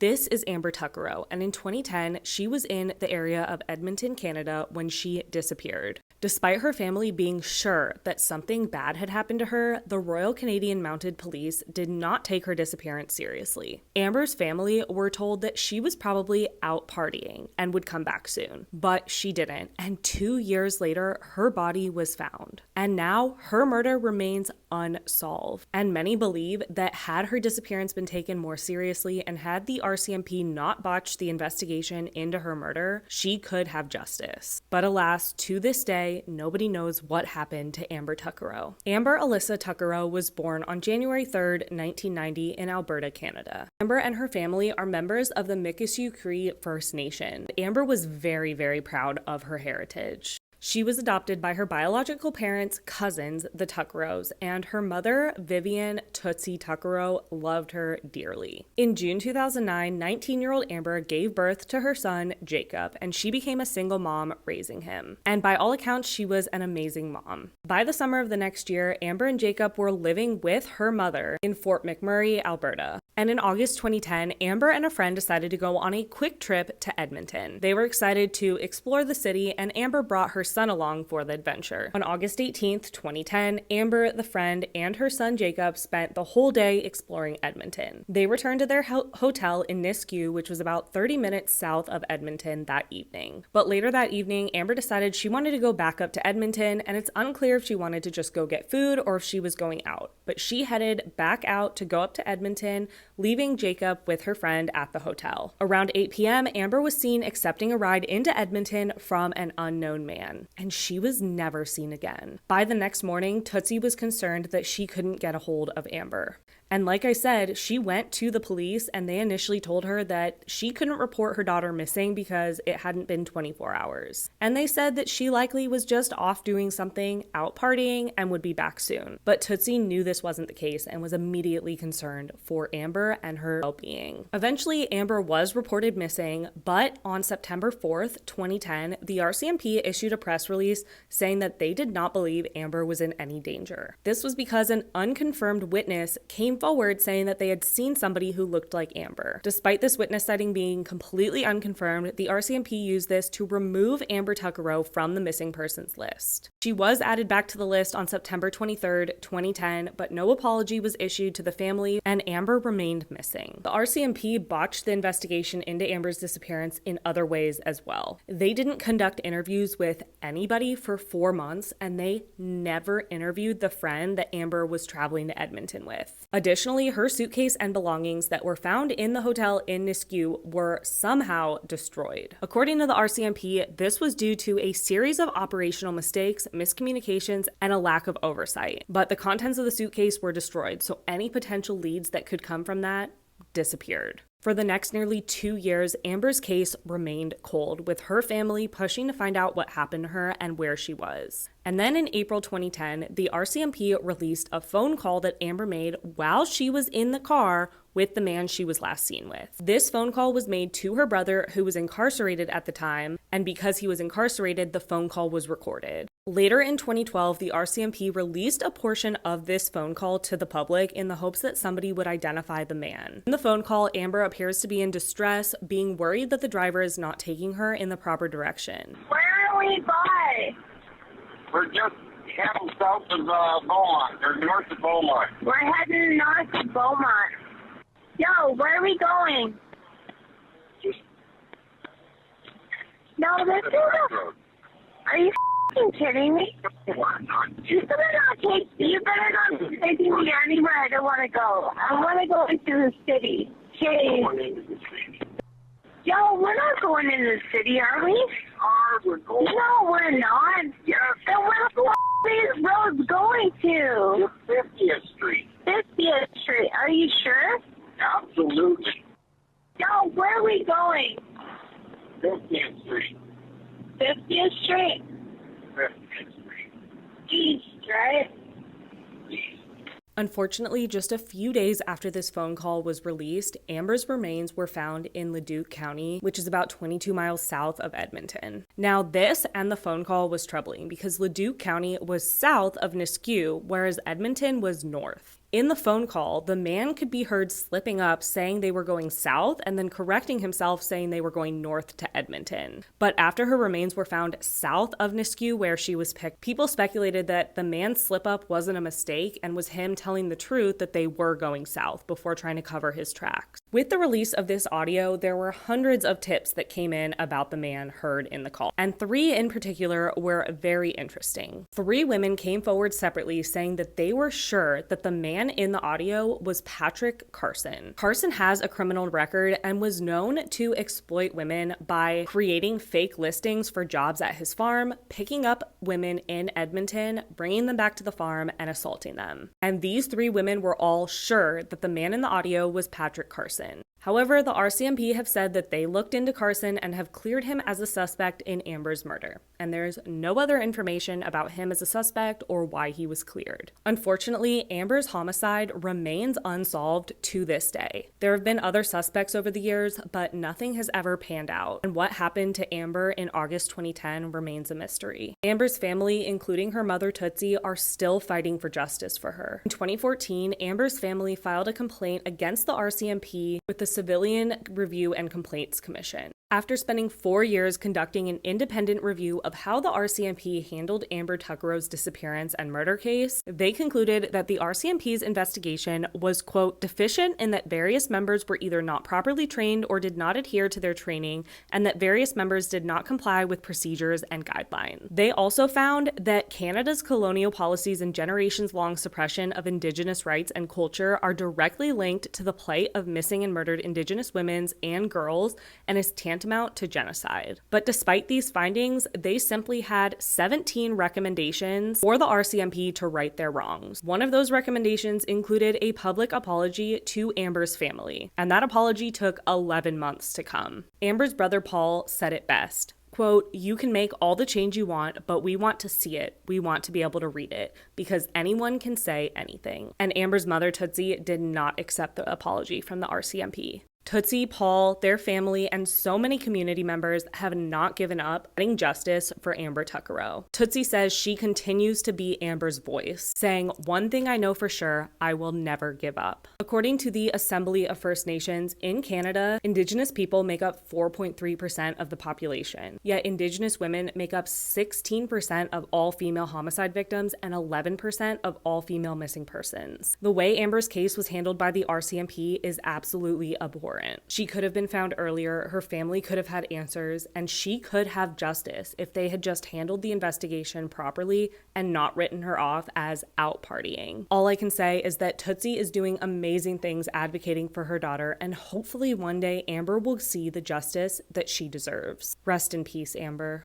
This is Amber Tuccaro, and in 2010, she was in the area of Edmonton, Canada, when she disappeared. Despite her family being sure that something bad had happened to her, the Royal Canadian Mounted Police did not take her disappearance seriously. Amber's family were told that she was probably out partying and would come back soon, but she didn't, and 2 years later, her body was found. And now, her murder remains unsolved, and many believe that had her disappearance been taken more seriously and had the RCMP not botched the investigation into her murder, she could have justice. But alas, to this day, nobody knows what happened to Amber Tuccaro. Amber Alyssa Tuccaro was born on January 3rd, 1990 in Alberta, Canada. Amber and her family are members of the Mikisew Cree First Nation. Amber was very, very proud of her heritage. She was adopted by her biological parents' cousins, the Tuccaros, and her mother, Vivian Tootsie Tuccaro, loved her dearly. In June 2009, 19-year-old Amber gave birth to her son, Jacob, and she became a single mom raising him. And by all accounts, she was an amazing mom. By the summer of the next year, Amber and Jacob were living with her mother in Fort McMurray, Alberta. And in August 2010, Amber and a friend decided to go on a quick trip to Edmonton. They were excited to explore the city, and Amber brought her son along for the adventure. On August 18th, 2010, Amber, the friend, and her son Jacob spent the whole day exploring Edmonton. They returned to their hotel in Nisku, which was about 30 minutes south of Edmonton, that evening. But later that evening, Amber decided she wanted to go back up to Edmonton, and it's unclear if she wanted to just go get food or if she was going out. But she headed back out to go up to Edmonton, leaving Jacob with her friend at the hotel. Around 8 p.m., Amber was seen accepting a ride into Edmonton from an unknown man, and she was never seen again. By the next morning, Tootsie was concerned that she couldn't get a hold of Amber. And like I said, she went to the police and they initially told her that she couldn't report her daughter missing because it hadn't been 24 hours. And they said that she likely was just off doing something, out partying, and would be back soon. But Tootsie knew this wasn't the case and was immediately concerned for Amber and her well-being. Eventually, Amber was reported missing, but on September 4th, 2010, the RCMP issued a press release saying that they did not believe Amber was in any danger. This was because an unconfirmed witness came forward saying that they had seen somebody who looked like Amber. Despite this witness sighting being completely unconfirmed, the RCMP used this to remove Amber Tuccaro from the missing persons list. She was added back to the list on September 23rd, 2010, but no apology was issued to the family and Amber remained missing. The RCMP botched the investigation into Amber's disappearance in other ways as well. They didn't conduct interviews with anybody for 4 months, and they never interviewed the friend that Amber was traveling to Edmonton with. Additionally, her suitcase and belongings that were found in the hotel in Nisku were somehow destroyed. According to the RCMP, this was due to a series of operational mistakes, miscommunications, and a lack of oversight. But the contents of the suitcase were destroyed, so any potential leads that could come from that disappeared. For the next nearly 2 years, Amber's case remained cold, with her family pushing to find out what happened to her and where she was. And then in April 2010, the RCMP released a phone call that Amber made while she was in the car with the man she was last seen with. This phone call was made to her brother, who was incarcerated at the time, and because he was incarcerated, the phone call was recorded. Later in 2012, the RCMP released a portion of this phone call to the public in the hopes that somebody would identify the man. In the phone call, Amber appears to be in distress, being worried that the driver is not taking her in the proper direction. Where are we by? We're just heading south of Beaumont, or north of Beaumont. We're heading north of Beaumont. Yo, where are we going? Just No, this is a... Are you f***ing kidding me? You better not be taking me anywhere I don't want to go. I want to go into the city. Jeez. Yo, we're not going into the city, are we? We're going. No, we're not. Yes. Then where the f*** are these roads going to? 50th Street. 50th Street. Are you sure? Absolutely. Yo, where are we going? 50th Street. 50th Street. 50th Street. East, right? East. Unfortunately, just a few days after this phone call was released, Amber's remains were found in Leduc County, which is about 22 miles south of Edmonton. Now, this and the phone call was troubling because Leduc County was south of Nisku, whereas Edmonton was north. In the phone call, the man could be heard slipping up saying they were going south and then correcting himself saying they were going north to Edmonton. But after her remains were found south of Nisku where she was picked, people speculated that the man's slip up wasn't a mistake and was him telling the truth that they were going south before trying to cover his tracks. With the release of this audio, there were hundreds of tips that came in about the man heard in the call, and 3 in particular were very interesting. 3 women came forward separately saying that they were sure that the man in the audio was Patrick Carson. Carson has a criminal record and was known to exploit women by creating fake listings for jobs at his farm, picking up women in Edmonton, bringing them back to the farm, and assaulting them. And these 3 women were all sure that the man in the audio was Patrick Carson. However, the RCMP have said that they looked into Carson and have cleared him as a suspect in Amber's murder, and there's no other information about him as a suspect or why he was cleared. Unfortunately, Amber's homicide remains unsolved to this day. There have been other suspects over the years, but nothing has ever panned out, and what happened to Amber in August 2010 remains a mystery. Amber's family, including her mother Tootsie, are still fighting for justice for her. In 2014, Amber's family filed a complaint against the RCMP with the Civilian Review and Complaints Commission. After spending 4 years conducting an independent review of how the RCMP handled Amber Tuccaro's disappearance and murder case, they concluded that the RCMP's investigation was, quote, deficient in that various members were either not properly trained or did not adhere to their training, and that various members did not comply with procedures and guidelines. They also found that Canada's colonial policies and generations-long suppression of Indigenous rights and culture are directly linked to the plight of missing and murdered Indigenous women and girls and is tantamount to genocide. But despite these findings, they simply had 17 recommendations for the RCMP to right their wrongs. One of those recommendations included a public apology to Amber's family, and that apology took 11 months to come. Amber's brother Paul said it best. Quote, you can make all the change you want, but we want to see it. We want to be able to read it because anyone can say anything. And Amber's mother, Tootsie, did not accept the apology from the RCMP. Tootsie, Paul, their family, and so many community members have not given up getting justice for Amber Tuccaro. Tootsie says she continues to be Amber's voice, saying, one thing I know for sure, I will never give up. According to the Assembly of First Nations, in Canada, Indigenous people make up 4.3% of the population, yet Indigenous women make up 16% of all female homicide victims and 11% of all female missing persons. The way Amber's case was handled by the RCMP is absolutely abhorrent. She could have been found earlier, her family could have had answers, and she could have justice if they had just handled the investigation properly and not written her off as out partying. All I can say is that Tootsie is doing amazing things advocating for her daughter, and hopefully one day Amber will see the justice that she deserves. Rest in peace, Amber.